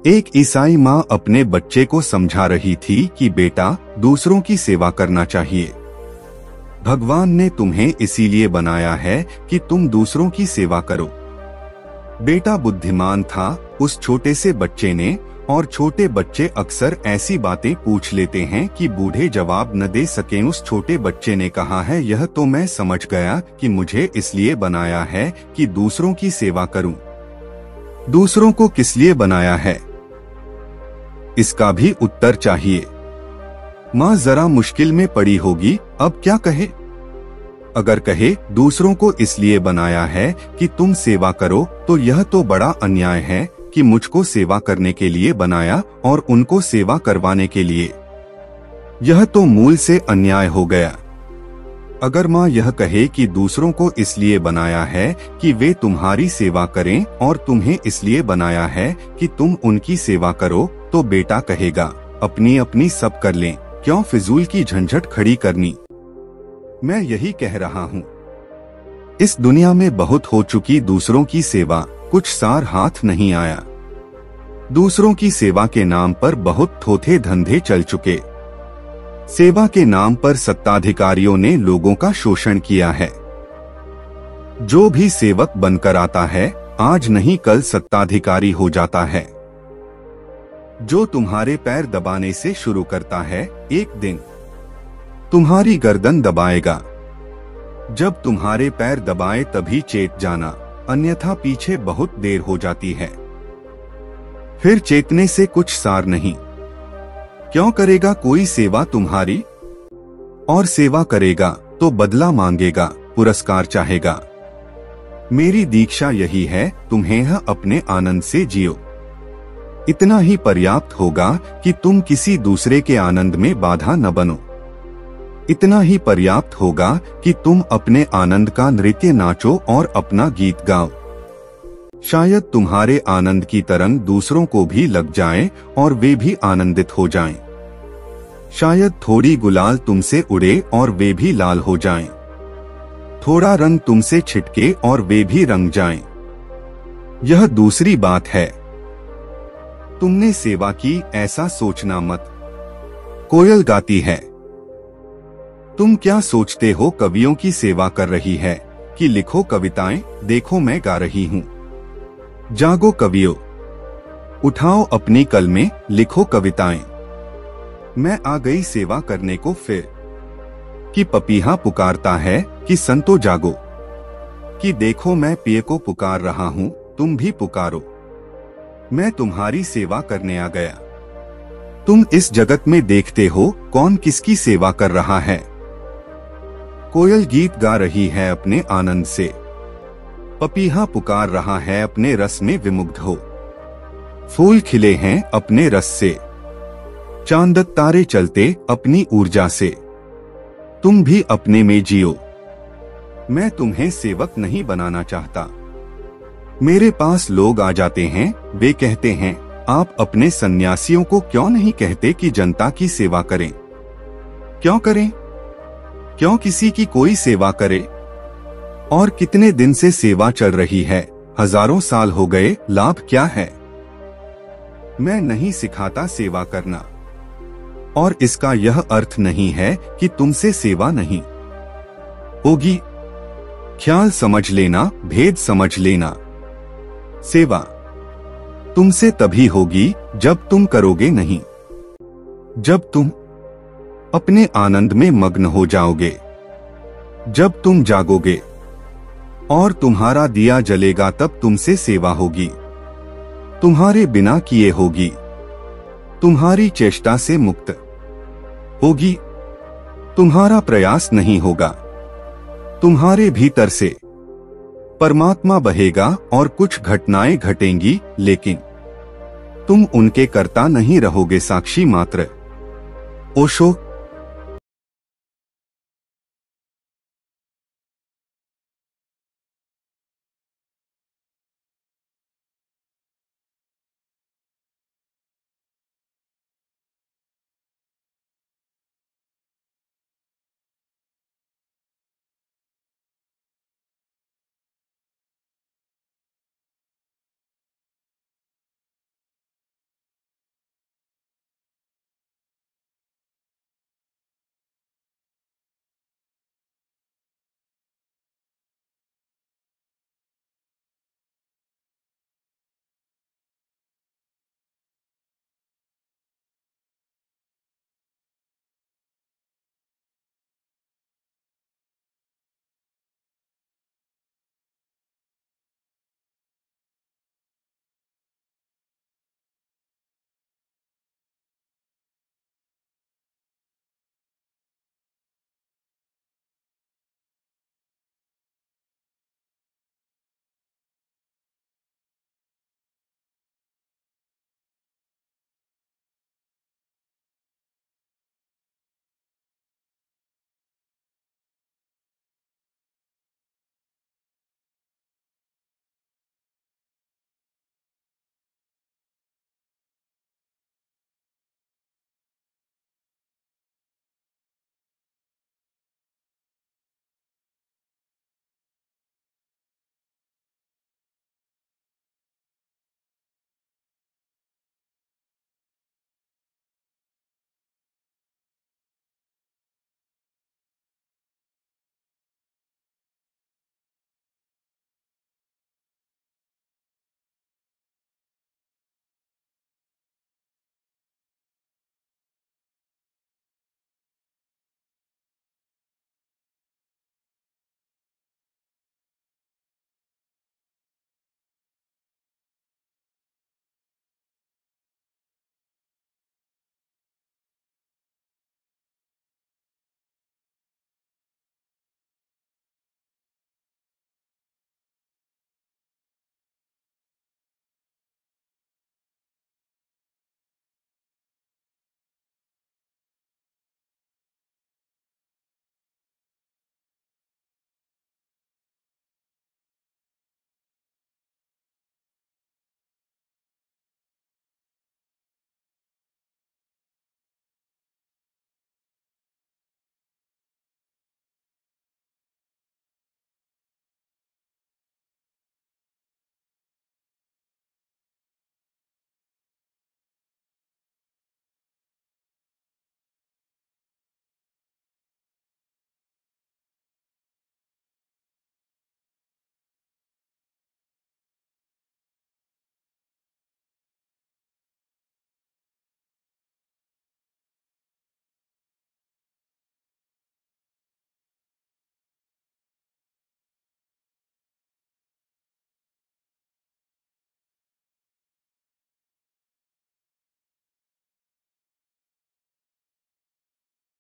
एक ईसाई माँ अपने बच्चे को समझा रही थी कि बेटा, दूसरों की सेवा करना चाहिए। भगवान ने तुम्हें इसीलिए बनाया है कि तुम दूसरों की सेवा करो। बेटा बुद्धिमान था उस छोटे से बच्चे ने, और छोटे बच्चे अक्सर ऐसी बातें पूछ लेते हैं कि बूढ़े जवाब न दे सकें। उस छोटे बच्चे ने कहा है, यह तो मैं समझ गया कि मुझे इसलिए बनाया है कि दूसरों की सेवा करूं। दूसरों को किस लिए बनाया है, इसका भी उत्तर चाहिए। माँ जरा मुश्किल में पड़ी होगी, अब क्या कहे? अगर कहे दूसरों को इसलिए बनाया है कि तुम सेवा करो, तो यह तो बड़ा अन्याय है कि मुझको सेवा करने के लिए बनाया और उनको सेवा करवाने के लिए। यह तो मूल से अन्याय हो गया। अगर माँ यह कहे कि दूसरों को इसलिए बनाया है कि वे तुम्हारी सेवा करें और तुम्हें इसलिए बनाया है कि तुम उनकी सेवा करो, तो बेटा कहेगा, अपनी अपनी सब कर लें, क्यों फिजूल की झंझट खड़ी करनी। मैं यही कह रहा हूँ, इस दुनिया में बहुत हो चुकी दूसरों की सेवा, कुछ सार हाथ नहीं आया। दूसरों की सेवा के नाम पर बहुत थोथे धंधे चल चुके। सेवा के नाम पर सत्ताधिकारियों ने लोगों का शोषण किया है। जो भी सेवक बनकर आता है, आज नहीं कल सत्ताधिकारी हो जाता है। जो तुम्हारे पैर दबाने से शुरू करता है, एक दिन तुम्हारी गर्दन दबाएगा। जब तुम्हारे पैर दबाए तभी चेत जाना, अन्यथा पीछे बहुत देर हो जाती है। फिर चेतने से कुछ सार नहीं। क्यों करेगा कोई सेवा तुम्हारी? और सेवा करेगा तो बदला मांगेगा, पुरस्कार चाहेगा। मेरी दीक्षा यही है, तुम्हें अपने आनंद से जियो। इतना ही पर्याप्त होगा कि तुम किसी दूसरे के आनंद में बाधा न बनो। इतना ही पर्याप्त होगा कि तुम अपने आनंद का नृत्य नाचो और अपना गीत गाओ। शायद तुम्हारे आनंद की तरंग दूसरों को भी लग जाए और वे भी आनंदित हो जाएं। शायद थोड़ी गुलाल तुमसे उड़े और वे भी लाल हो जाएं। थोड़ा रंग तुमसे छिटके और वे भी रंग जाएं। यह दूसरी बात है। तुमने सेवा की ऐसा सोचना मत। कोयल गाती है, तुम क्या सोचते हो कवियों की सेवा कर रही है कि लिखो कविताएं, देखो मैं गा रही हूँ। जागो कवियों, उठाओ अपनी कलमें, लिखो कविताएं। मैं आ गई सेवा करने को फिर। कि पपीहा पुकारता है कि संतो जागो, कि देखो मैं पिए को पुकार रहा हूँ, तुम भी पुकारो। मैं तुम्हारी सेवा करने आ गया। तुम इस जगत में देखते हो कौन किसकी सेवा कर रहा है। कोयल गीत गा रही है अपने आनंद से। पपीहा पुकार रहा है अपने रस में विमुग्ध हो। फूल खिले हैं अपने रस से। चांद तारे चलते अपनी ऊर्जा से। तुम भी अपने में जियो। मैं तुम्हें सेवक नहीं बनाना चाहता। मेरे पास लोग आ जाते हैं, वे कहते हैं, आप अपने सन्यासियों को क्यों नहीं कहते कि जनता की सेवा करें? क्यों करें? क्यों किसी की कोई सेवा करे? और कितने दिन से सेवा चल रही है, हजारों साल हो गए, लाभ क्या है? मैं नहीं सिखाता सेवा करना, और इसका यह अर्थ नहीं है कि तुमसे सेवा नहीं होगी। ख्याल समझ लेना, भेद समझ लेना। सेवा तुमसे तभी होगी जब तुम करोगे नहीं। जब तुम अपने आनंद में मग्न हो जाओगे। जब तुम जागोगे और तुम्हारा दिया जलेगा, तब तुमसे सेवा होगी। तुम्हारे बिना किए होगी। तुम्हारी चेष्टा से मुक्त होगी। तुम्हारा प्रयास नहीं होगा। तुम्हारे भीतर से परमात्मा बहेगा और कुछ घटनाएं घटेंगी, लेकिन तुम उनके कर्ता नहीं रहोगे, साक्षी मात्र। ओशो।